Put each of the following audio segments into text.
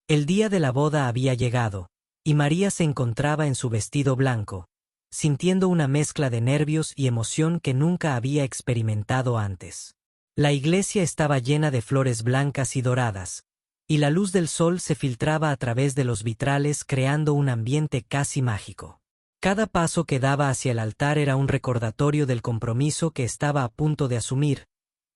El día de la boda había llegado, y María se encontraba en su vestido blanco, sintiendo una mezcla de nervios y emoción que nunca había experimentado antes. La iglesia estaba llena de flores blancas y doradas, y la luz del sol se filtraba a través de los vitrales creando un ambiente casi mágico. Cada paso que daba hacia el altar era un recordatorio del compromiso que estaba a punto de asumir,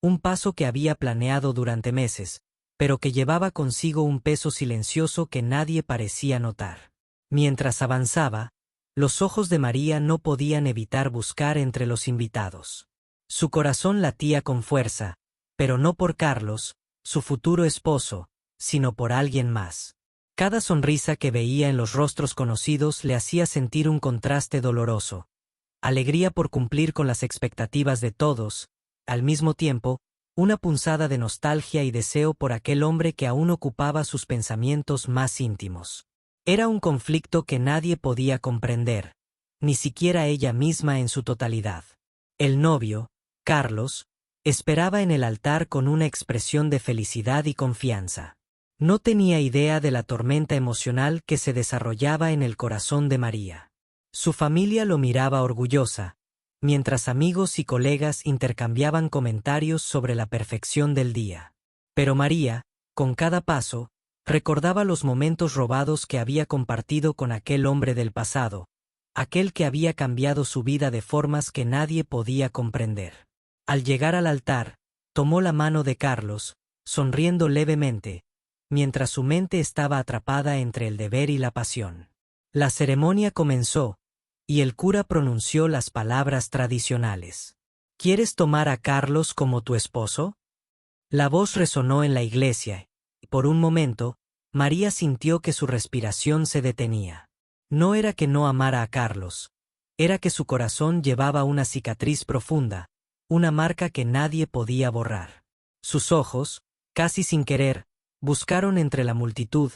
un paso que había planeado durante meses, pero que llevaba consigo un peso silencioso que nadie parecía notar. Mientras avanzaba, los ojos de María no podían evitar buscar entre los invitados. Su corazón latía con fuerza, pero no por Carlos, su futuro esposo, sino por alguien más. Cada sonrisa que veía en los rostros conocidos le hacía sentir un contraste doloroso. Alegría por cumplir con las expectativas de todos, al mismo tiempo, una punzada de nostalgia y deseo por aquel hombre que aún ocupaba sus pensamientos más íntimos. Era un conflicto que nadie podía comprender, ni siquiera ella misma en su totalidad. El novio, Carlos, esperaba en el altar con una expresión de felicidad y confianza. No tenía idea de la tormenta emocional que se desarrollaba en el corazón de María. Su familia lo miraba orgullosa, mientras amigos y colegas intercambiaban comentarios sobre la perfección del día. Pero María, con cada paso, recordaba los momentos robados que había compartido con aquel hombre del pasado, aquel que había cambiado su vida de formas que nadie podía comprender. Al llegar al altar, tomó la mano de Carlos, sonriendo levemente, mientras su mente estaba atrapada entre el deber y la pasión. La ceremonia comenzó, y el cura pronunció las palabras tradicionales. ¿Quieres tomar a Carlos como tu esposo? La voz resonó en la iglesia, y por un momento, María sintió que su respiración se detenía. No era que no amara a Carlos, era que su corazón llevaba una cicatriz profunda, una marca que nadie podía borrar. Sus ojos, casi sin querer, buscaron entre la multitud,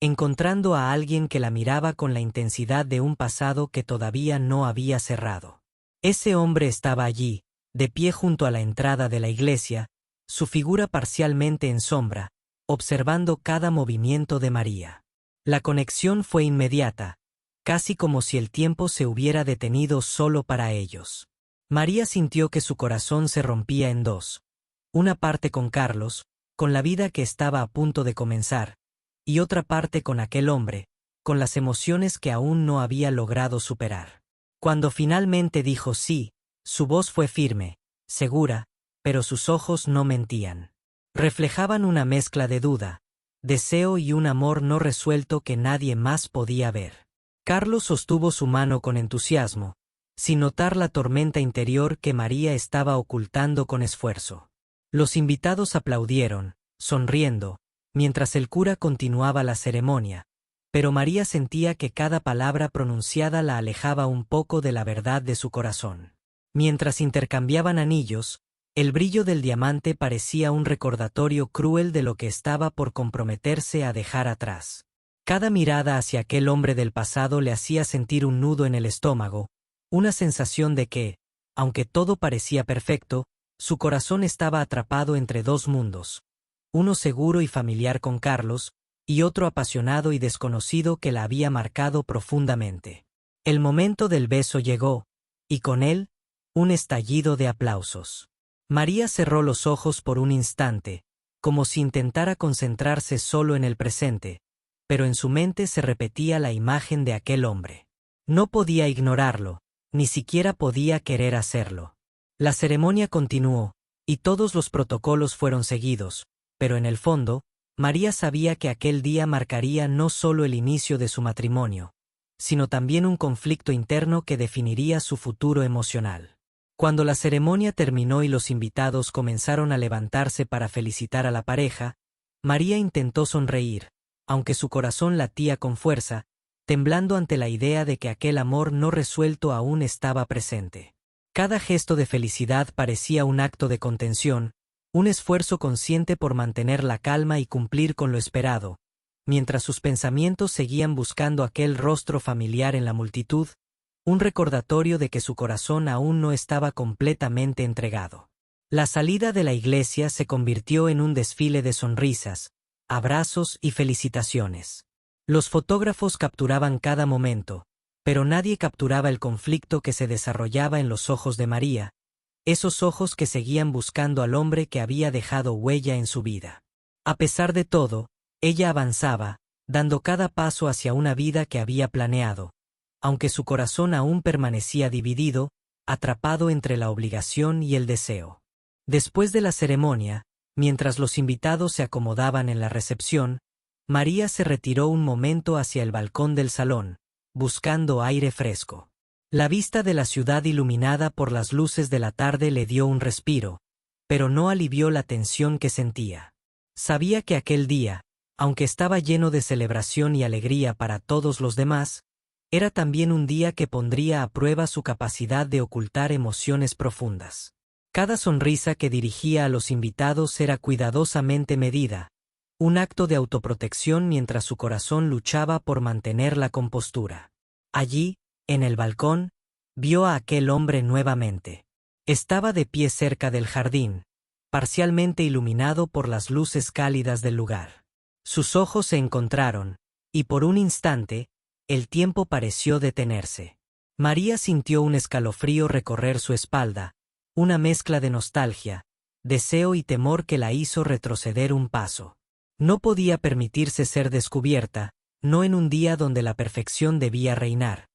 encontrando a alguien que la miraba con la intensidad de un pasado que todavía no había cerrado. Ese hombre estaba allí, de pie junto a la entrada de la iglesia, su figura parcialmente en sombra, observando cada movimiento de María. La conexión fue inmediata, casi como si el tiempo se hubiera detenido solo para ellos. María sintió que su corazón se rompía en dos, una parte con Carlos, con la vida que estaba a punto de comenzar, y otra parte con aquel hombre, con las emociones que aún no había logrado superar. Cuando finalmente dijo sí, su voz fue firme, segura, pero sus ojos no mentían. Reflejaban una mezcla de duda, deseo y un amor no resuelto que nadie más podía ver. Carlos sostuvo su mano con entusiasmo, sin notar la tormenta interior que María estaba ocultando con esfuerzo. Los invitados aplaudieron, sonriendo, mientras el cura continuaba la ceremonia, pero María sentía que cada palabra pronunciada la alejaba un poco de la verdad de su corazón. Mientras intercambiaban anillos, el brillo del diamante parecía un recordatorio cruel de lo que estaba por comprometerse a dejar atrás. Cada mirada hacia aquel hombre del pasado le hacía sentir un nudo en el estómago, una sensación de que, aunque todo parecía perfecto, su corazón estaba atrapado entre dos mundos, uno seguro y familiar con Carlos, y otro apasionado y desconocido que la había marcado profundamente. El momento del beso llegó, y con él, un estallido de aplausos. María cerró los ojos por un instante, como si intentara concentrarse solo en el presente, pero en su mente se repetía la imagen de aquel hombre. No podía ignorarlo, ni siquiera podía querer hacerlo. La ceremonia continuó, y todos los protocolos fueron seguidos, pero en el fondo, María sabía que aquel día marcaría no solo el inicio de su matrimonio, sino también un conflicto interno que definiría su futuro emocional. Cuando la ceremonia terminó y los invitados comenzaron a levantarse para felicitar a la pareja, María intentó sonreír, aunque su corazón latía con fuerza, temblando ante la idea de que aquel amor no resuelto aún estaba presente. Cada gesto de felicidad parecía un acto de contención, un esfuerzo consciente por mantener la calma y cumplir con lo esperado, mientras sus pensamientos seguían buscando aquel rostro familiar en la multitud, un recordatorio de que su corazón aún no estaba completamente entregado. La salida de la iglesia se convirtió en un desfile de sonrisas, abrazos y felicitaciones. Los fotógrafos capturaban cada momento, pero nadie capturaba el conflicto que se desarrollaba en los ojos de María, esos ojos que seguían buscando al hombre que había dejado huella en su vida. A pesar de todo, ella avanzaba, dando cada paso hacia una vida que había planeado, aunque su corazón aún permanecía dividido, atrapado entre la obligación y el deseo. Después de la ceremonia, mientras los invitados se acomodaban en la recepción, María se retiró un momento hacia el balcón del salón, buscando aire fresco. La vista de la ciudad iluminada por las luces de la tarde le dio un respiro, pero no alivió la tensión que sentía. Sabía que aquel día, aunque estaba lleno de celebración y alegría para todos los demás, era también un día que pondría a prueba su capacidad de ocultar emociones profundas. Cada sonrisa que dirigía a los invitados era cuidadosamente medida, un acto de autoprotección mientras su corazón luchaba por mantener la compostura. Allí, en el balcón, vio a aquel hombre nuevamente. Estaba de pie cerca del jardín, parcialmente iluminado por las luces cálidas del lugar. Sus ojos se encontraron, y por un instante, el tiempo pareció detenerse. María sintió un escalofrío recorrer su espalda, una mezcla de nostalgia, deseo y temor que la hizo retroceder un paso. No podía permitirse ser descubierta, no en un día donde la perfección debía reinar,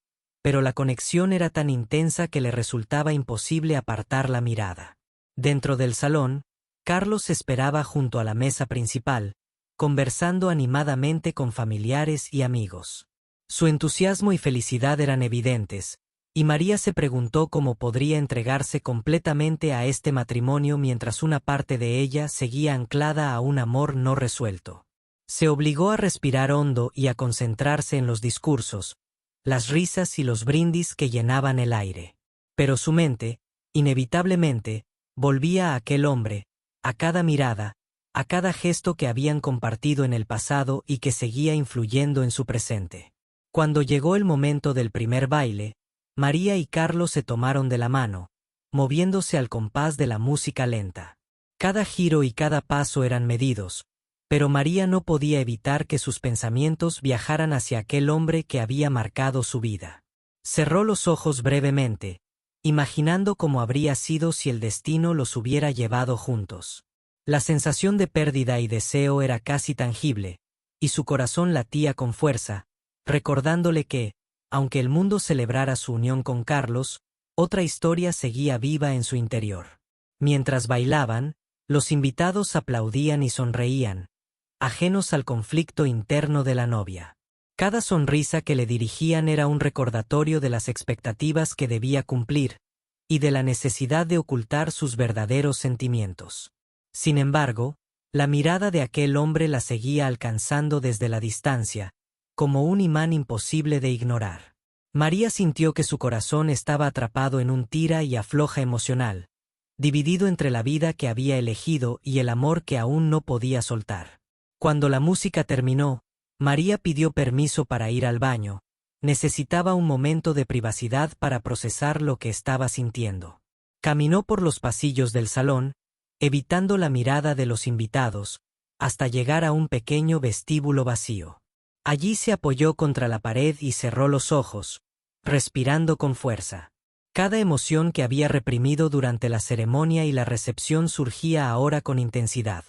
pero la conexión era tan intensa que le resultaba imposible apartar la mirada. Dentro del salón, Carlos esperaba junto a la mesa principal, conversando animadamente con familiares y amigos. Su entusiasmo y felicidad eran evidentes, y María se preguntó cómo podría entregarse completamente a este matrimonio mientras una parte de ella seguía anclada a un amor no resuelto. Se obligó a respirar hondo y a concentrarse en los discursos, las risas y los brindis que llenaban el aire. Pero su mente, inevitablemente, volvía a aquel hombre, a cada mirada, a cada gesto que habían compartido en el pasado y que seguía influyendo en su presente. Cuando llegó el momento del primer baile, María y Carlos se tomaron de la mano, moviéndose al compás de la música lenta. Cada giro y cada paso eran medidos, pero María no podía evitar que sus pensamientos viajaran hacia aquel hombre que había marcado su vida. Cerró los ojos brevemente, imaginando cómo habría sido si el destino los hubiera llevado juntos. La sensación de pérdida y deseo era casi tangible, y su corazón latía con fuerza, recordándole que, aunque el mundo celebrara su unión con Carlos, otra historia seguía viva en su interior. Mientras bailaban, los invitados aplaudían y sonreían, ajenos al conflicto interno de la novia. Cada sonrisa que le dirigían era un recordatorio de las expectativas que debía cumplir, y de la necesidad de ocultar sus verdaderos sentimientos. Sin embargo, la mirada de aquel hombre la seguía alcanzando desde la distancia, como un imán imposible de ignorar. María sintió que su corazón estaba atrapado en un tira y afloja emocional, dividido entre la vida que había elegido y el amor que aún no podía soltar. Cuando la música terminó, María pidió permiso para ir al baño. Necesitaba un momento de privacidad para procesar lo que estaba sintiendo. Caminó por los pasillos del salón, evitando la mirada de los invitados, hasta llegar a un pequeño vestíbulo vacío. Allí se apoyó contra la pared y cerró los ojos, respirando con fuerza. Cada emoción que había reprimido durante la ceremonia y la recepción surgía ahora con intensidad.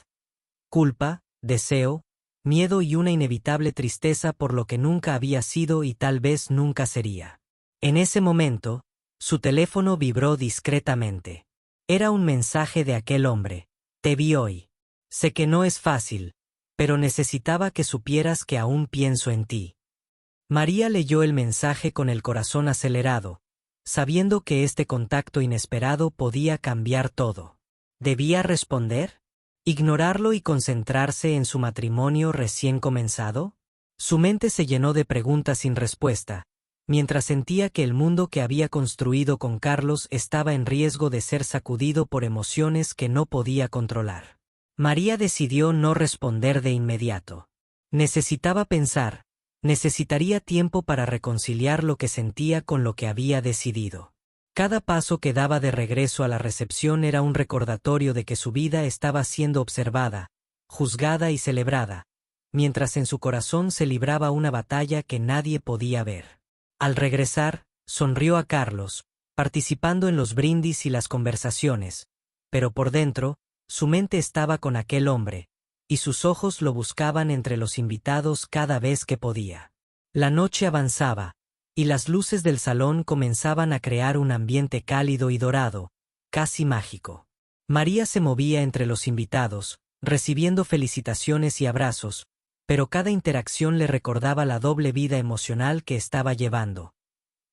Culpa, deseo, miedo y una inevitable tristeza por lo que nunca había sido y tal vez nunca sería. En ese momento, su teléfono vibró discretamente. Era un mensaje de aquel hombre. Te vi hoy. Sé que no es fácil, pero necesitaba que supieras que aún pienso en ti. María leyó el mensaje con el corazón acelerado, sabiendo que este contacto inesperado podía cambiar todo. ¿Debía responder? ¿Ignorarlo y concentrarse en su matrimonio recién comenzado? Su mente se llenó de preguntas sin respuesta, mientras sentía que el mundo que había construido con Carlos estaba en riesgo de ser sacudido por emociones que no podía controlar. María decidió no responder de inmediato. Necesitaba pensar, necesitaría tiempo para reconciliar lo que sentía con lo que había decidido. Cada paso que daba de regreso a la recepción era un recordatorio de que su vida estaba siendo observada, juzgada y celebrada, mientras en su corazón se libraba una batalla que nadie podía ver. Al regresar, sonrió a Carlos, participando en los brindis y las conversaciones, pero por dentro, su mente estaba con aquel hombre, y sus ojos lo buscaban entre los invitados cada vez que podía. La noche avanzaba, y las luces del salón comenzaban a crear un ambiente cálido y dorado, casi mágico. María se movía entre los invitados, recibiendo felicitaciones y abrazos, pero cada interacción le recordaba la doble vida emocional que estaba llevando.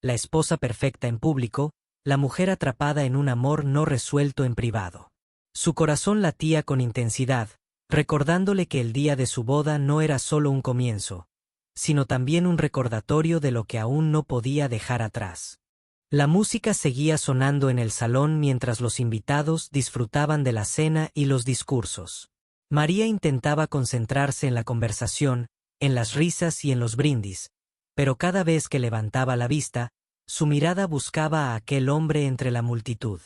La esposa perfecta en público, la mujer atrapada en un amor no resuelto en privado. Su corazón latía con intensidad, recordándole que el día de su boda no era solo un comienzo, sino también un recordatorio de lo que aún no podía dejar atrás. La música seguía sonando en el salón mientras los invitados disfrutaban de la cena y los discursos. María intentaba concentrarse en la conversación, en las risas y en los brindis, pero cada vez que levantaba la vista, su mirada buscaba a aquel hombre entre la multitud.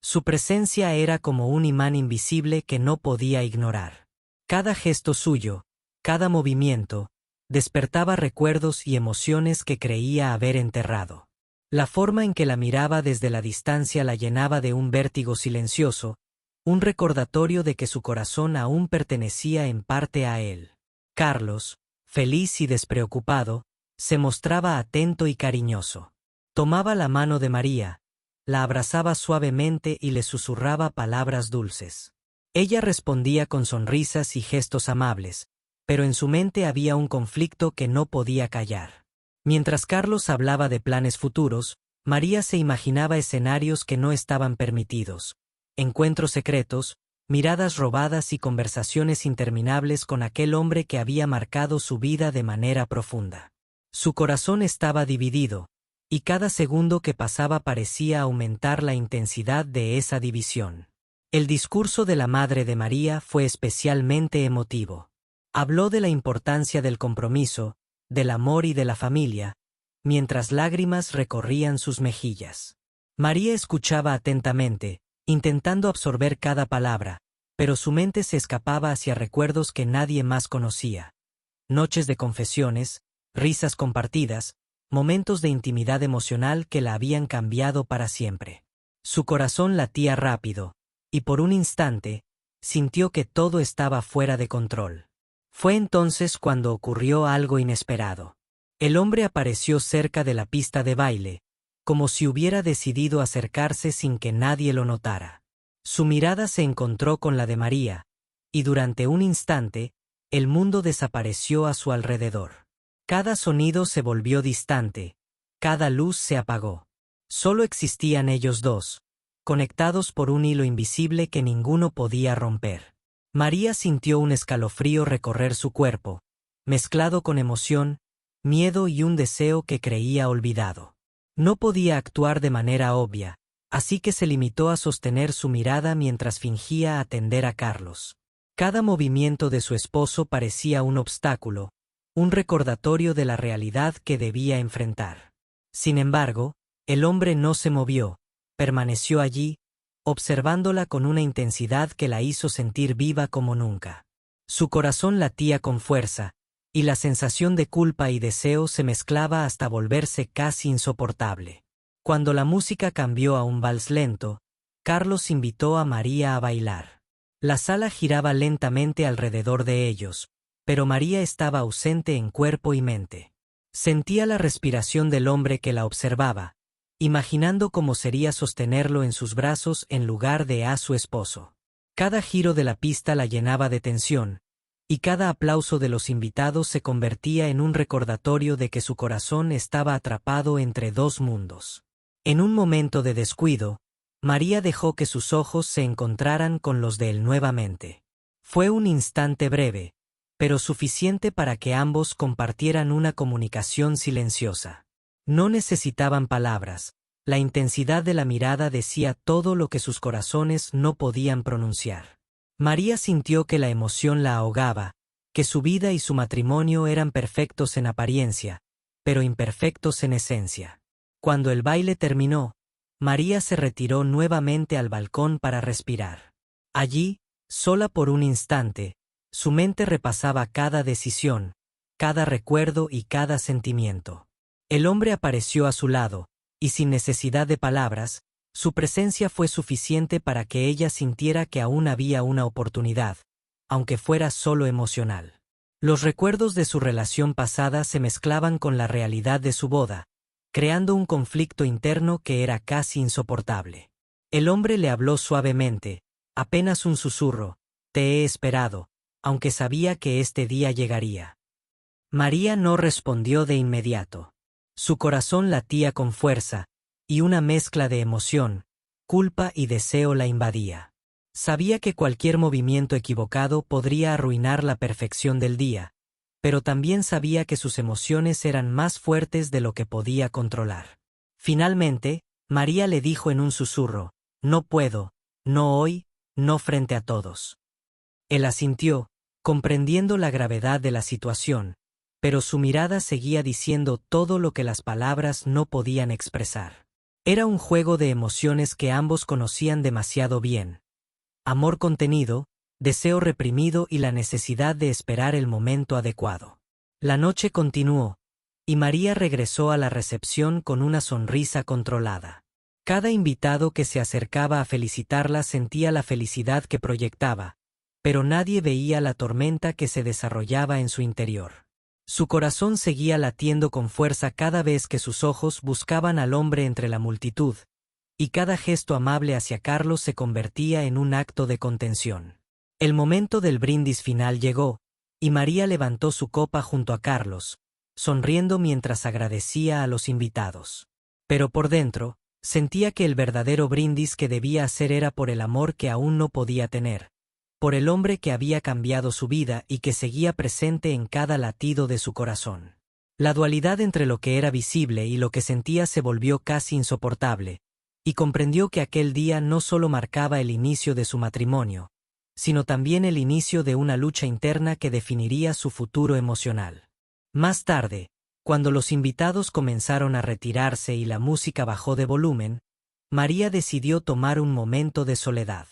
Su presencia era como un imán invisible que no podía ignorar. Cada gesto suyo, cada movimiento, despertaba recuerdos y emociones que creía haber enterrado. La forma en que la miraba desde la distancia la llenaba de un vértigo silencioso, un recordatorio de que su corazón aún pertenecía en parte a él. Carlos, feliz y despreocupado, se mostraba atento y cariñoso. Tomaba la mano de María, la abrazaba suavemente y le susurraba palabras dulces. Ella respondía con sonrisas y gestos amables, pero en su mente había un conflicto que no podía callar. Mientras Carlos hablaba de planes futuros, María se imaginaba escenarios que no estaban permitidos, encuentros secretos, miradas robadas y conversaciones interminables con aquel hombre que había marcado su vida de manera profunda. Su corazón estaba dividido, y cada segundo que pasaba parecía aumentar la intensidad de esa división. El discurso de la madre de María fue especialmente emotivo. Habló de la importancia del compromiso, del amor y de la familia, mientras lágrimas recorrían sus mejillas. María escuchaba atentamente, intentando absorber cada palabra, pero su mente se escapaba hacia recuerdos que nadie más conocía. Noches de confesiones, risas compartidas, momentos de intimidad emocional que la habían cambiado para siempre. Su corazón latía rápido, y por un instante, sintió que todo estaba fuera de control. Fue entonces cuando ocurrió algo inesperado. El hombre apareció cerca de la pista de baile, como si hubiera decidido acercarse sin que nadie lo notara. Su mirada se encontró con la de María, y durante un instante, el mundo desapareció a su alrededor. Cada sonido se volvió distante, cada luz se apagó. Solo existían ellos dos, conectados por un hilo invisible que ninguno podía romper. María sintió un escalofrío recorrer su cuerpo, mezclado con emoción, miedo y un deseo que creía olvidado. No podía actuar de manera obvia, así que se limitó a sostener su mirada mientras fingía atender a Carlos. Cada movimiento de su esposo parecía un obstáculo, un recordatorio de la realidad que debía enfrentar. Sin embargo, el hombre no se movió, permaneció allí, observándola con una intensidad que la hizo sentir viva como nunca. Su corazón latía con fuerza, y la sensación de culpa y deseo se mezclaba hasta volverse casi insoportable. Cuando la música cambió a un vals lento, Carlos invitó a María a bailar. La sala giraba lentamente alrededor de ellos, pero María estaba ausente en cuerpo y mente. Sentía la respiración del hombre que la observaba, imaginando cómo sería sostenerlo en sus brazos en lugar de a su esposo. Cada giro de la pista la llenaba de tensión, y cada aplauso de los invitados se convertía en un recordatorio de que su corazón estaba atrapado entre dos mundos. En un momento de descuido, María dejó que sus ojos se encontraran con los de él nuevamente. Fue un instante breve, pero suficiente para que ambos compartieran una comunicación silenciosa. No necesitaban palabras, la intensidad de la mirada decía todo lo que sus corazones no podían pronunciar. María sintió que la emoción la ahogaba, que su vida y su matrimonio eran perfectos en apariencia, pero imperfectos en esencia. Cuando el baile terminó, María se retiró nuevamente al balcón para respirar. Allí, sola por un instante, Su mente repasaba cada decisión, cada recuerdo y cada sentimiento. El hombre apareció a su lado, y sin necesidad de palabras, su presencia fue suficiente para que ella sintiera que aún había una oportunidad, aunque fuera solo emocional. Los recuerdos de su relación pasada se mezclaban con la realidad de su boda, creando un conflicto interno que era casi insoportable. El hombre le habló suavemente, apenas un susurro: «Te he esperado», aunque sabía que este día llegaría. María no respondió de inmediato. Su corazón latía con fuerza, y una mezcla de emoción, culpa y deseo la invadía. Sabía que cualquier movimiento equivocado podría arruinar la perfección del día, pero también sabía que sus emociones eran más fuertes de lo que podía controlar. Finalmente, María le dijo en un susurro: «No puedo, no hoy, no frente a todos». Él asintió, comprendiendo la gravedad de la situación, pero su mirada seguía diciendo todo lo que las palabras no podían expresar. Era un juego de emociones que ambos conocían demasiado bien. Amor contenido, deseo reprimido y la necesidad de esperar el momento adecuado. La noche continuó, y María regresó a la recepción con una sonrisa controlada. Cada invitado que se acercaba a felicitarla sentía la felicidad que proyectaba, pero nadie veía la tormenta que se desarrollaba en su interior. Su corazón seguía latiendo con fuerza cada vez que sus ojos buscaban al hombre entre la multitud, y cada gesto amable hacia Carlos se convertía en un acto de contención. El momento del brindis final llegó, y María levantó su copa junto a Carlos, sonriendo mientras agradecía a los invitados. Pero por dentro, sentía que el verdadero brindis que debía hacer era por el amor que aún no podía tener, por el hombre que había cambiado su vida y que seguía presente en cada latido de su corazón. La dualidad entre lo que era visible y lo que sentía se volvió casi insoportable, y comprendió que aquel día no solo marcaba el inicio de su matrimonio, sino también el inicio de una lucha interna que definiría su futuro emocional. Más tarde, cuando los invitados comenzaron a retirarse y la música bajó de volumen, María decidió tomar un momento de soledad.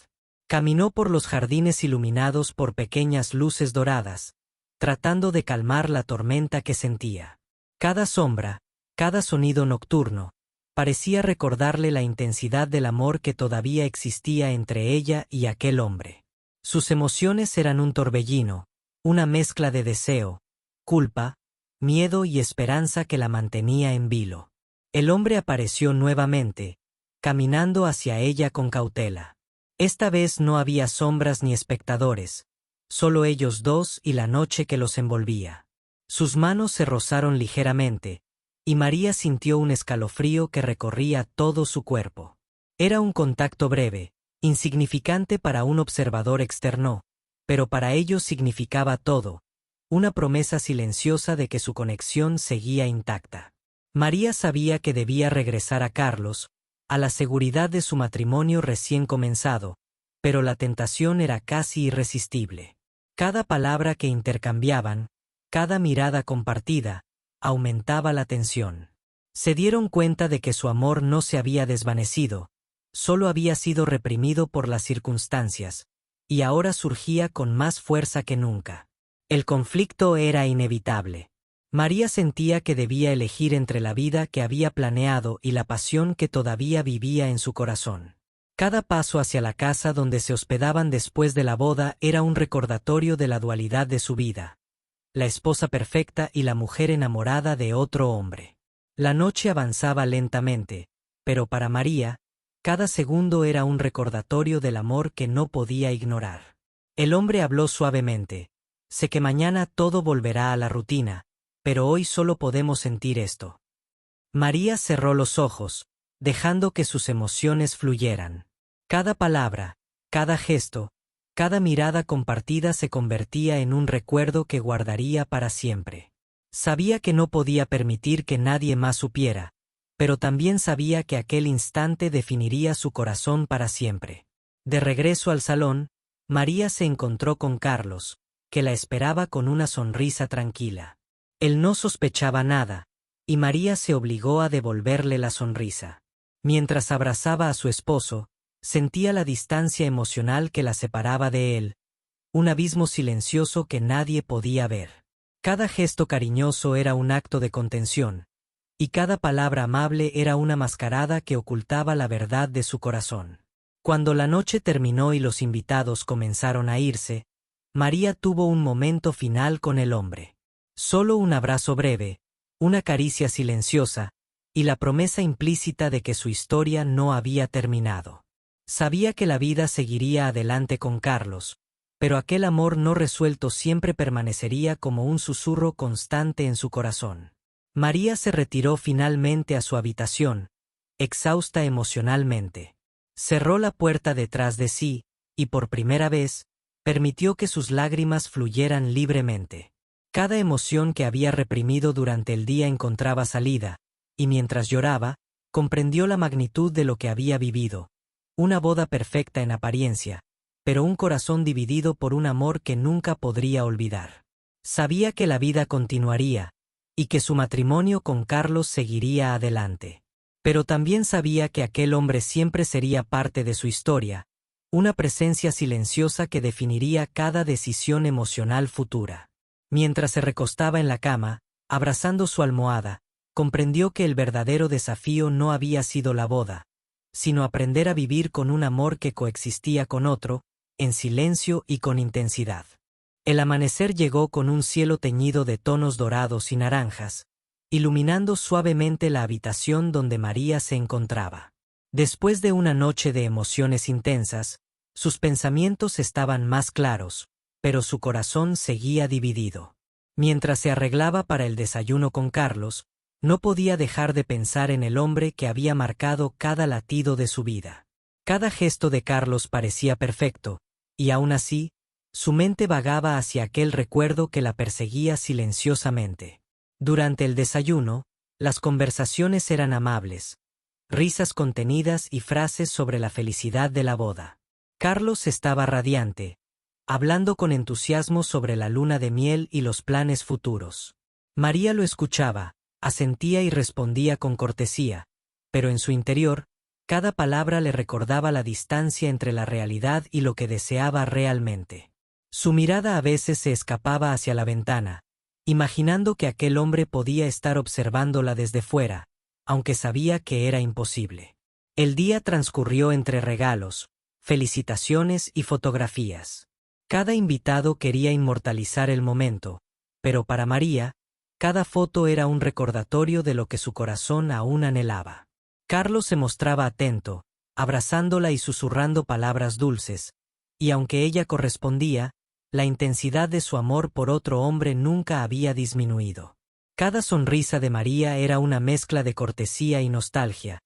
Caminó por los jardines iluminados por pequeñas luces doradas, tratando de calmar la tormenta que sentía. Cada sombra, cada sonido nocturno, parecía recordarle la intensidad del amor que todavía existía entre ella y aquel hombre. Sus emociones eran un torbellino, una mezcla de deseo, culpa, miedo y esperanza que la mantenía en vilo. El hombre apareció nuevamente, caminando hacia ella con cautela. Esta vez no había sombras ni espectadores, solo ellos dos y la noche que los envolvía. Sus manos se rozaron ligeramente, y María sintió un escalofrío que recorría todo su cuerpo. Era un contacto breve, insignificante para un observador externo, pero para ellos significaba todo, una promesa silenciosa de que su conexión seguía intacta. María sabía que debía regresar a Carlos, a la seguridad de su matrimonio recién comenzado, pero la tentación era casi irresistible. Cada palabra que intercambiaban, cada mirada compartida, aumentaba la tensión. Se dieron cuenta de que su amor no se había desvanecido, solo había sido reprimido por las circunstancias, y ahora surgía con más fuerza que nunca. El conflicto era inevitable. María sentía que debía elegir entre la vida que había planeado y la pasión que todavía vivía en su corazón. Cada paso hacia la casa donde se hospedaban después de la boda era un recordatorio de la dualidad de su vida: la esposa perfecta y la mujer enamorada de otro hombre. La noche avanzaba lentamente, pero para María, cada segundo era un recordatorio del amor que no podía ignorar. El hombre habló suavemente: «Sé que mañana todo volverá a la rutina, pero hoy solo podemos sentir esto». María cerró los ojos, dejando que sus emociones fluyeran. Cada palabra, cada gesto, cada mirada compartida se convertía en un recuerdo que guardaría para siempre. Sabía que no podía permitir que nadie más supiera, pero también sabía que aquel instante definiría su corazón para siempre. De regreso al salón, María se encontró con Carlos, que la esperaba con una sonrisa tranquila. Él no sospechaba nada, y María se obligó a devolverle la sonrisa. Mientras abrazaba a su esposo, sentía la distancia emocional que la separaba de él, un abismo silencioso que nadie podía ver. Cada gesto cariñoso era un acto de contención, y cada palabra amable era una mascarada que ocultaba la verdad de su corazón. Cuando la noche terminó y los invitados comenzaron a irse, María tuvo un momento final con el hombre. Solo un abrazo breve, una caricia silenciosa, y la promesa implícita de que su historia no había terminado. Sabía que la vida seguiría adelante con Carlos, pero aquel amor no resuelto siempre permanecería como un susurro constante en su corazón. María se retiró finalmente a su habitación, exhausta emocionalmente. Cerró la puerta detrás de sí, y por primera vez, permitió que sus lágrimas fluyeran libremente. Cada emoción que había reprimido durante el día encontraba salida, y mientras lloraba, comprendió la magnitud de lo que había vivido. Una boda perfecta en apariencia, pero un corazón dividido por un amor que nunca podría olvidar. Sabía que la vida continuaría, y que su matrimonio con Carlos seguiría adelante. Pero también sabía que aquel hombre siempre sería parte de su historia, una presencia silenciosa que definiría cada decisión emocional futura. Mientras se recostaba en la cama, abrazando su almohada, comprendió que el verdadero desafío no había sido la boda, sino aprender a vivir con un amor que coexistía con otro, en silencio y con intensidad. El amanecer llegó con un cielo teñido de tonos dorados y naranjas, iluminando suavemente la habitación donde María se encontraba. Después de una noche de emociones intensas, sus pensamientos estaban más claros, pero su corazón seguía dividido. Mientras se arreglaba para el desayuno con Carlos, no podía dejar de pensar en el hombre que había marcado cada latido de su vida. Cada gesto de Carlos parecía perfecto, y aún así, su mente vagaba hacia aquel recuerdo que la perseguía silenciosamente. Durante el desayuno, las conversaciones eran amables, risas contenidas y frases sobre la felicidad de la boda. Carlos estaba radiante, hablando con entusiasmo sobre la luna de miel y los planes futuros. María lo escuchaba, asentía y respondía con cortesía, pero en su interior, cada palabra le recordaba la distancia entre la realidad y lo que deseaba realmente. Su mirada a veces se escapaba hacia la ventana, imaginando que aquel hombre podía estar observándola desde fuera, aunque sabía que era imposible. El día transcurrió entre regalos, felicitaciones y fotografías. Cada invitado quería inmortalizar el momento, pero para María, cada foto era un recordatorio de lo que su corazón aún anhelaba. Carlos se mostraba atento, abrazándola y susurrando palabras dulces, y aunque ella correspondía, la intensidad de su amor por otro hombre nunca había disminuido. Cada sonrisa de María era una mezcla de cortesía y nostalgia,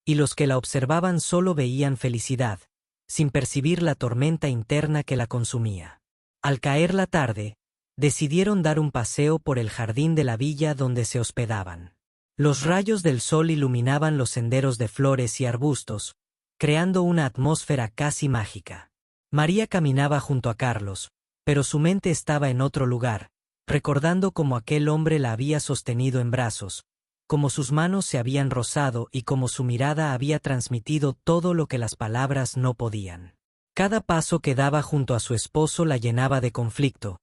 y los que la observaban solo veían felicidad, sin percibir la tormenta interna que la consumía. Al caer la tarde, decidieron dar un paseo por el jardín de la villa donde se hospedaban. Los rayos del sol iluminaban los senderos de flores y arbustos, creando una atmósfera casi mágica. María caminaba junto a Carlos, pero su mente estaba en otro lugar, recordando cómo aquel hombre la había sostenido en brazos, cómo sus manos se habían rozado y cómo su mirada había transmitido todo lo que las palabras no podían. Cada paso que daba junto a su esposo la llenaba de conflicto,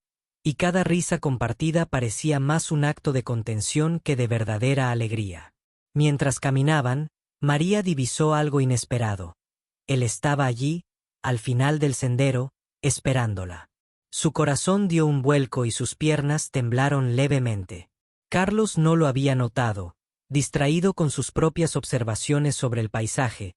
y cada risa compartida parecía más un acto de contención que de verdadera alegría. Mientras caminaban, María divisó algo inesperado. Él estaba allí, al final del sendero, esperándola. Su corazón dio un vuelco y sus piernas temblaron levemente. Carlos no lo había notado, distraído con sus propias observaciones sobre el paisaje,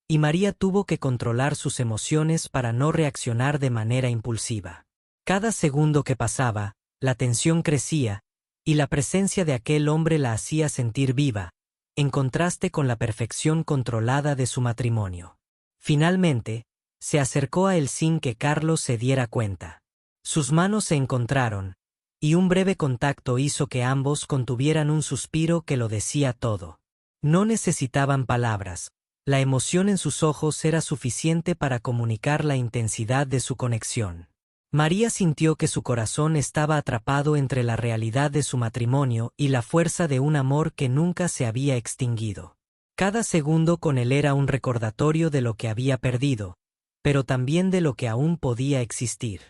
y María tuvo que controlar sus emociones para no reaccionar de manera impulsiva. Cada segundo que pasaba, la tensión crecía, y la presencia de aquel hombre la hacía sentir viva, en contraste con la perfección controlada de su matrimonio. Finalmente, se acercó a él sin que Carlos se diera cuenta. Sus manos se encontraron, y un breve contacto hizo que ambos contuvieran un suspiro que lo decía todo. No necesitaban palabras, la emoción en sus ojos era suficiente para comunicar la intensidad de su conexión. María sintió que su corazón estaba atrapado entre la realidad de su matrimonio y la fuerza de un amor que nunca se había extinguido. Cada segundo con él era un recordatorio de lo que había perdido, pero también de lo que aún podía existir.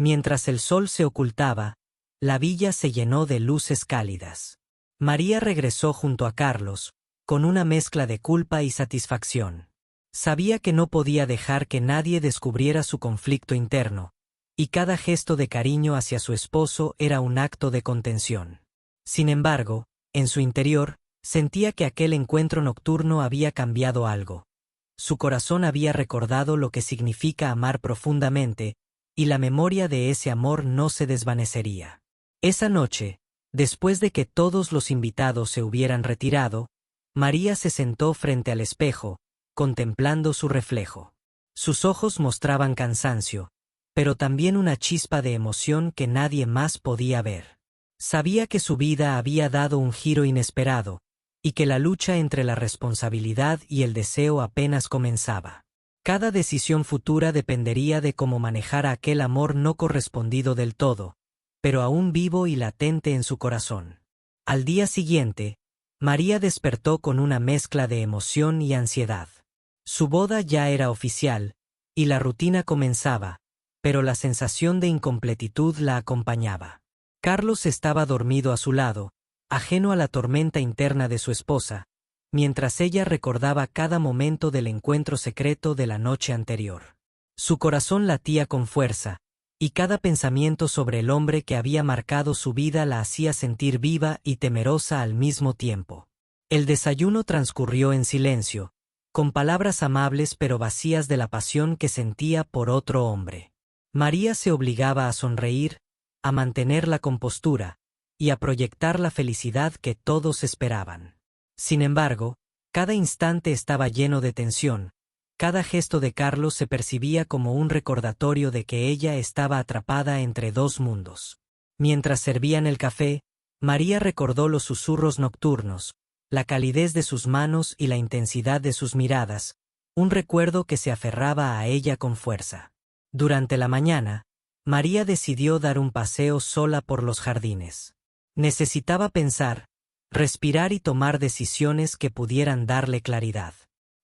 Mientras el sol se ocultaba, la villa se llenó de luces cálidas. María regresó junto a Carlos, con una mezcla de culpa y satisfacción. Sabía que no podía dejar que nadie descubriera su conflicto interno, y cada gesto de cariño hacia su esposo era un acto de contención. Sin embargo, en su interior, sentía que aquel encuentro nocturno había cambiado algo. Su corazón había recordado lo que significa amar profundamente, y la memoria de ese amor no se desvanecería. Esa noche, después de que todos los invitados se hubieran retirado, María se sentó frente al espejo, contemplando su reflejo. Sus ojos mostraban cansancio, pero también una chispa de emoción que nadie más podía ver. Sabía que su vida había dado un giro inesperado, y que la lucha entre la responsabilidad y el deseo apenas comenzaba. Cada decisión futura dependería de cómo manejara aquel amor no correspondido del todo, pero aún vivo y latente en su corazón. Al día siguiente, María despertó con una mezcla de emoción y ansiedad. Su boda ya era oficial, y la rutina comenzaba, pero la sensación de incompletitud la acompañaba. Carlos estaba dormido a su lado, ajeno a la tormenta interna de su esposa, mientras ella recordaba cada momento del encuentro secreto de la noche anterior. Su corazón latía con fuerza, y cada pensamiento sobre el hombre que había marcado su vida la hacía sentir viva y temerosa al mismo tiempo. El desayuno transcurrió en silencio, con palabras amables pero vacías de la pasión que sentía por otro hombre. María se obligaba a sonreír, a mantener la compostura, y a proyectar la felicidad que todos esperaban. Sin embargo, cada instante estaba lleno de tensión, cada gesto de Carlos se percibía como un recordatorio de que ella estaba atrapada entre dos mundos. Mientras servían el café, María recordó los susurros nocturnos, la calidez de sus manos y la intensidad de sus miradas, un recuerdo que se aferraba a ella con fuerza. Durante la mañana, María decidió dar un paseo sola por los jardines. Necesitaba pensar, respirar y tomar decisiones que pudieran darle claridad.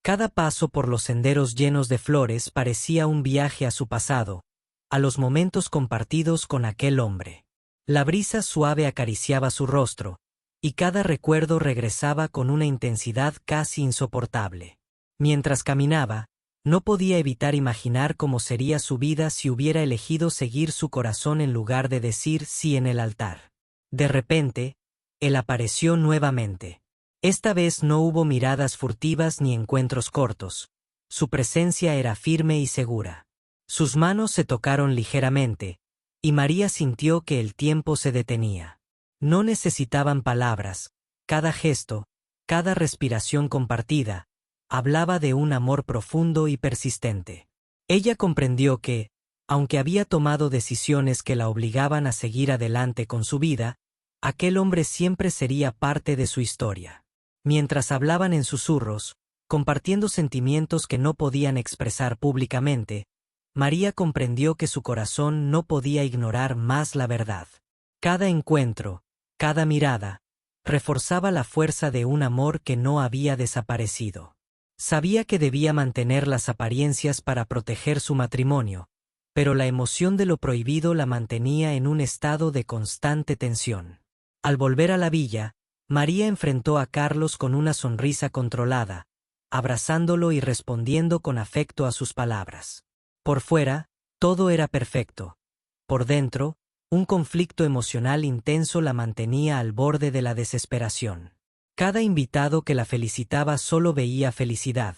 Cada paso por los senderos llenos de flores parecía un viaje a su pasado, a los momentos compartidos con aquel hombre. La brisa suave acariciaba su rostro, y cada recuerdo regresaba con una intensidad casi insoportable. Mientras caminaba, no podía evitar imaginar cómo sería su vida si hubiera elegido seguir su corazón en lugar de decir sí en el altar. De repente, él apareció nuevamente. Esta vez no hubo miradas furtivas ni encuentros cortos. Su presencia era firme y segura. Sus manos se tocaron ligeramente, y María sintió que el tiempo se detenía. No necesitaban palabras, cada gesto, cada respiración compartida, hablaba de un amor profundo y persistente. Ella comprendió que, aunque había tomado decisiones que la obligaban a seguir adelante con su vida, aquel hombre siempre sería parte de su historia. Mientras hablaban en susurros, compartiendo sentimientos que no podían expresar públicamente, María comprendió que su corazón no podía ignorar más la verdad. Cada encuentro, cada mirada, reforzaba la fuerza de un amor que no había desaparecido. Sabía que debía mantener las apariencias para proteger su matrimonio, pero la emoción de lo prohibido la mantenía en un estado de constante tensión. Al volver a la villa, María enfrentó a Carlos con una sonrisa controlada, abrazándolo y respondiendo con afecto a sus palabras. Por fuera, todo era perfecto. Por dentro, un conflicto emocional intenso la mantenía al borde de la desesperación. Cada invitado que la felicitaba solo veía felicidad,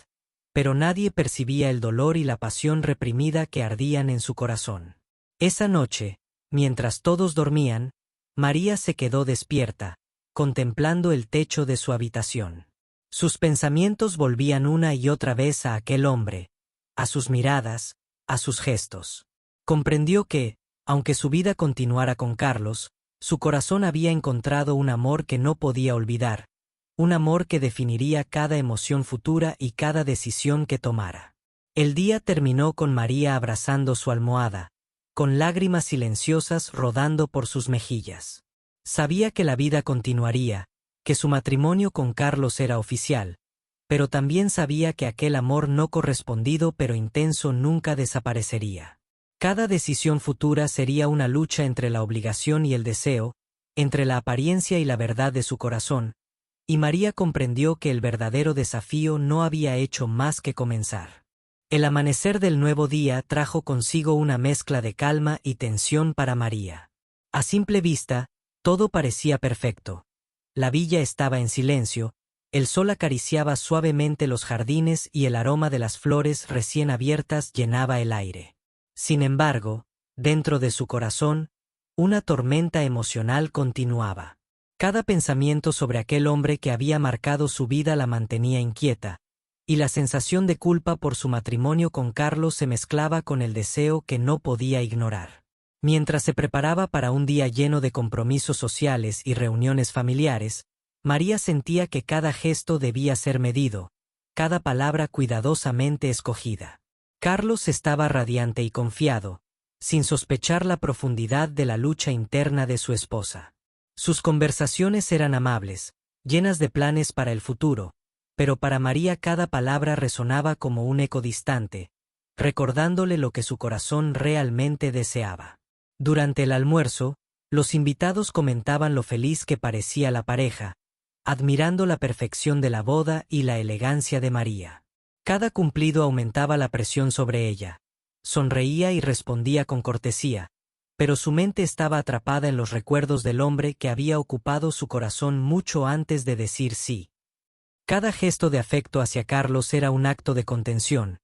pero nadie percibía el dolor y la pasión reprimida que ardían en su corazón. Esa noche, mientras todos dormían, María se quedó despierta, contemplando el techo de su habitación. Sus pensamientos volvían una y otra vez a aquel hombre, a sus miradas, a sus gestos. Comprendió que, aunque su vida continuara con Carlos, su corazón había encontrado un amor que no podía olvidar, un amor que definiría cada emoción futura y cada decisión que tomara. El día terminó con María abrazando su almohada, con lágrimas silenciosas rodando por sus mejillas. Sabía que la vida continuaría, que su matrimonio con Carlos era oficial, pero también sabía que aquel amor no correspondido pero intenso nunca desaparecería. Cada decisión futura sería una lucha entre la obligación y el deseo, entre la apariencia y la verdad de su corazón, y María comprendió que el verdadero desafío no había hecho más que comenzar. El amanecer del nuevo día trajo consigo una mezcla de calma y tensión para María. A simple vista, todo parecía perfecto. La villa estaba en silencio, el sol acariciaba suavemente los jardines y el aroma de las flores recién abiertas llenaba el aire. Sin embargo, dentro de su corazón, una tormenta emocional continuaba. Cada pensamiento sobre aquel hombre que había marcado su vida la mantenía inquieta, y la sensación de culpa por su matrimonio con Carlos se mezclaba con el deseo que no podía ignorar. Mientras se preparaba para un día lleno de compromisos sociales y reuniones familiares, María sentía que cada gesto debía ser medido, cada palabra cuidadosamente escogida. Carlos estaba radiante y confiado, sin sospechar la profundidad de la lucha interna de su esposa. Sus conversaciones eran amables, llenas de planes para el futuro, pero para María cada palabra resonaba como un eco distante, recordándole lo que su corazón realmente deseaba. Durante el almuerzo, los invitados comentaban lo feliz que parecía la pareja, admirando la perfección de la boda y la elegancia de María. Cada cumplido aumentaba la presión sobre ella. Sonreía y respondía con cortesía, pero su mente estaba atrapada en los recuerdos del hombre que había ocupado su corazón mucho antes de decir sí. Cada gesto de afecto hacia Carlos era un acto de contención,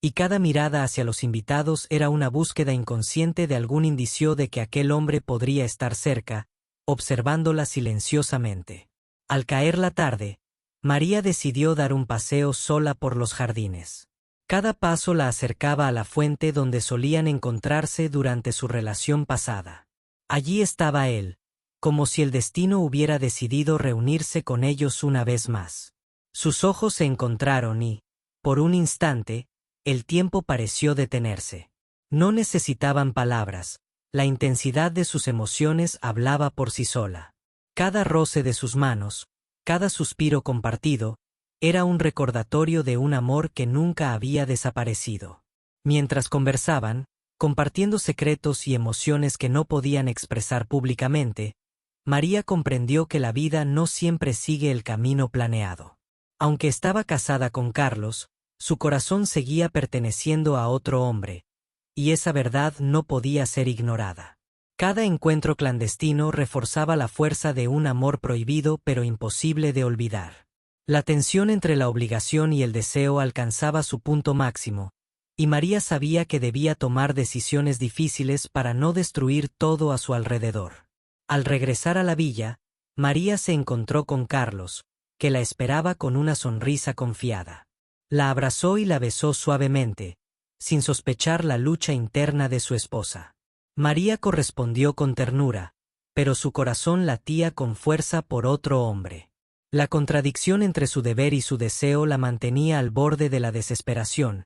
y cada mirada hacia los invitados era una búsqueda inconsciente de algún indicio de que aquel hombre podría estar cerca, observándola silenciosamente. Al caer la tarde, María decidió dar un paseo sola por los jardines. Cada paso la acercaba a la fuente donde solían encontrarse durante su relación pasada. Allí estaba él, como si el destino hubiera decidido reunirse con ellos una vez más. Sus ojos se encontraron y, por un instante, el tiempo pareció detenerse. No necesitaban palabras, la intensidad de sus emociones hablaba por sí sola. Cada roce de sus manos, cada suspiro compartido, era un recordatorio de un amor que nunca había desaparecido. Mientras conversaban, compartiendo secretos y emociones que no podían expresar públicamente, María comprendió que la vida no siempre sigue el camino planeado. Aunque estaba casada con Carlos, su corazón seguía perteneciendo a otro hombre, y esa verdad no podía ser ignorada. Cada encuentro clandestino reforzaba la fuerza de un amor prohibido pero imposible de olvidar. La tensión entre la obligación y el deseo alcanzaba su punto máximo, y María sabía que debía tomar decisiones difíciles para no destruir todo a su alrededor. Al regresar a la villa, María se encontró con Carlos, que la esperaba con una sonrisa confiada. La abrazó y la besó suavemente, sin sospechar la lucha interna de su esposa. María correspondió con ternura, pero su corazón latía con fuerza por otro hombre. La contradicción entre su deber y su deseo la mantenía al borde de la desesperación,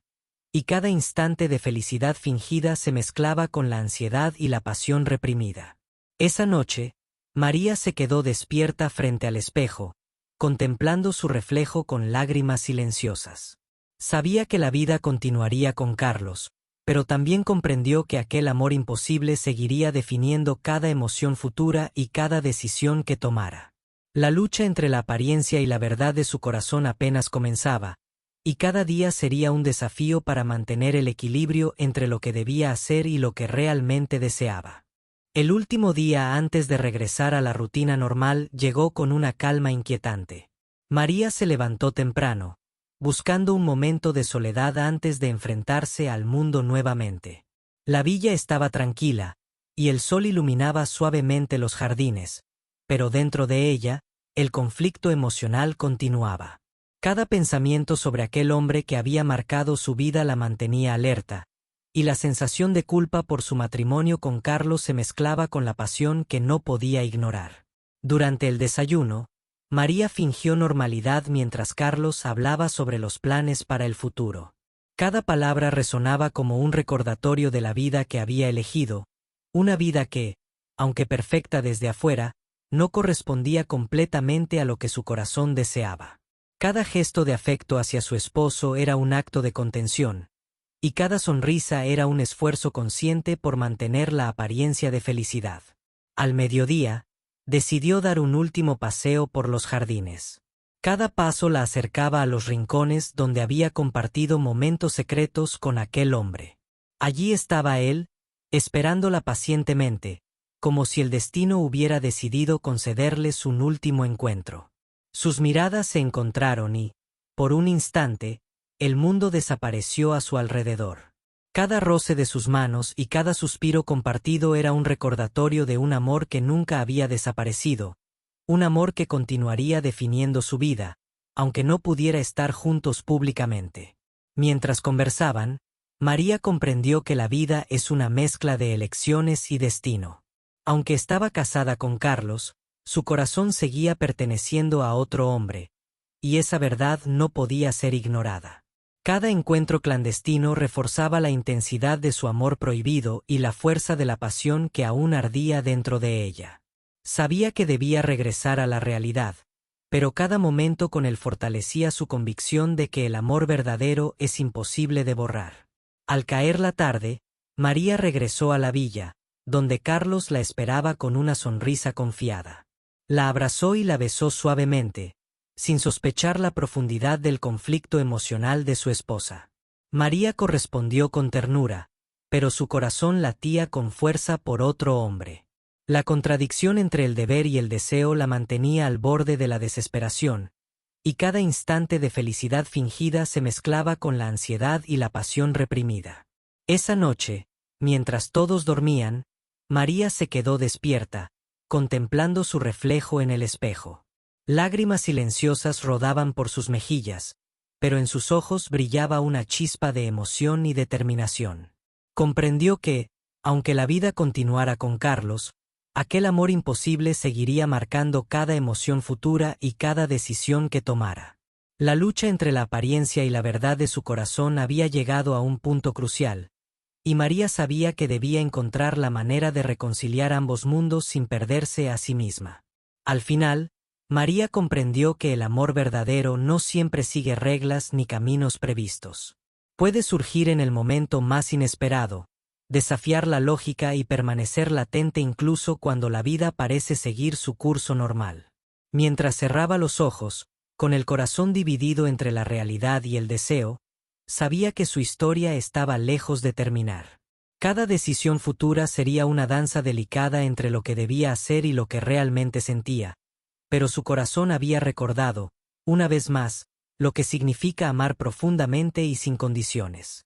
y cada instante de felicidad fingida se mezclaba con la ansiedad y la pasión reprimida. Esa noche, María se quedó despierta frente al espejo, contemplando su reflejo con lágrimas silenciosas. Sabía que la vida continuaría con Carlos, pero también comprendió que aquel amor imposible seguiría definiendo cada emoción futura y cada decisión que tomara. La lucha entre la apariencia y la verdad de su corazón apenas comenzaba, y cada día sería un desafío para mantener el equilibrio entre lo que debía hacer y lo que realmente deseaba. El último día antes de regresar a la rutina normal llegó con una calma inquietante. María se levantó temprano, buscando un momento de soledad antes de enfrentarse al mundo nuevamente. La villa estaba tranquila, y el sol iluminaba suavemente los jardines, pero dentro de ella, el conflicto emocional continuaba. Cada pensamiento sobre aquel hombre que había marcado su vida la mantenía alerta, y la sensación de culpa por su matrimonio con Carlos se mezclaba con la pasión que no podía ignorar. Durante el desayuno, María fingió normalidad mientras Carlos hablaba sobre los planes para el futuro. Cada palabra resonaba como un recordatorio de la vida que había elegido, una vida que, aunque perfecta desde afuera, no correspondía completamente a lo que su corazón deseaba. Cada gesto de afecto hacia su esposo era un acto de contención, y cada sonrisa era un esfuerzo consciente por mantener la apariencia de felicidad. Al mediodía, decidió dar un último paseo por los jardines. Cada paso la acercaba a los rincones donde había compartido momentos secretos con aquel hombre. Allí estaba él, esperándola pacientemente, como si el destino hubiera decidido concederles un último encuentro. Sus miradas se encontraron y, por un instante, el mundo desapareció a su alrededor. Cada roce de sus manos y cada suspiro compartido era un recordatorio de un amor que nunca había desaparecido, un amor que continuaría definiendo su vida, aunque no pudiera estar juntos públicamente. Mientras conversaban, María comprendió que la vida es una mezcla de elecciones y destino. Aunque estaba casada con Carlos, su corazón seguía perteneciendo a otro hombre, y esa verdad no podía ser ignorada. Cada encuentro clandestino reforzaba la intensidad de su amor prohibido y la fuerza de la pasión que aún ardía dentro de ella. Sabía que debía regresar a la realidad, pero cada momento con él fortalecía su convicción de que el amor verdadero es imposible de borrar. Al caer la tarde, María regresó a la villa, donde Carlos la esperaba con una sonrisa confiada. La abrazó y la besó suavemente, sin sospechar la profundidad del conflicto emocional de su esposa. María correspondió con ternura, pero su corazón latía con fuerza por otro hombre. La contradicción entre el deber y el deseo la mantenía al borde de la desesperación, y cada instante de felicidad fingida se mezclaba con la ansiedad y la pasión reprimida. Esa noche, mientras todos dormían, María se quedó despierta, contemplando su reflejo en el espejo. Lágrimas silenciosas rodaban por sus mejillas, pero en sus ojos brillaba una chispa de emoción y determinación. Comprendió que, aunque la vida continuara con Carlos, aquel amor imposible seguiría marcando cada emoción futura y cada decisión que tomara. La lucha entre la apariencia y la verdad de su corazón había llegado a un punto crucial, y María sabía que debía encontrar la manera de reconciliar ambos mundos sin perderse a sí misma. Al final, María comprendió que el amor verdadero no siempre sigue reglas ni caminos previstos. Puede surgir en el momento más inesperado, desafiar la lógica y permanecer latente incluso cuando la vida parece seguir su curso normal. Mientras cerraba los ojos, con el corazón dividido entre la realidad y el deseo, sabía que su historia estaba lejos de terminar. Cada decisión futura sería una danza delicada entre lo que debía hacer y lo que realmente sentía, pero su corazón había recordado, una vez más, lo que significa amar profundamente y sin condiciones.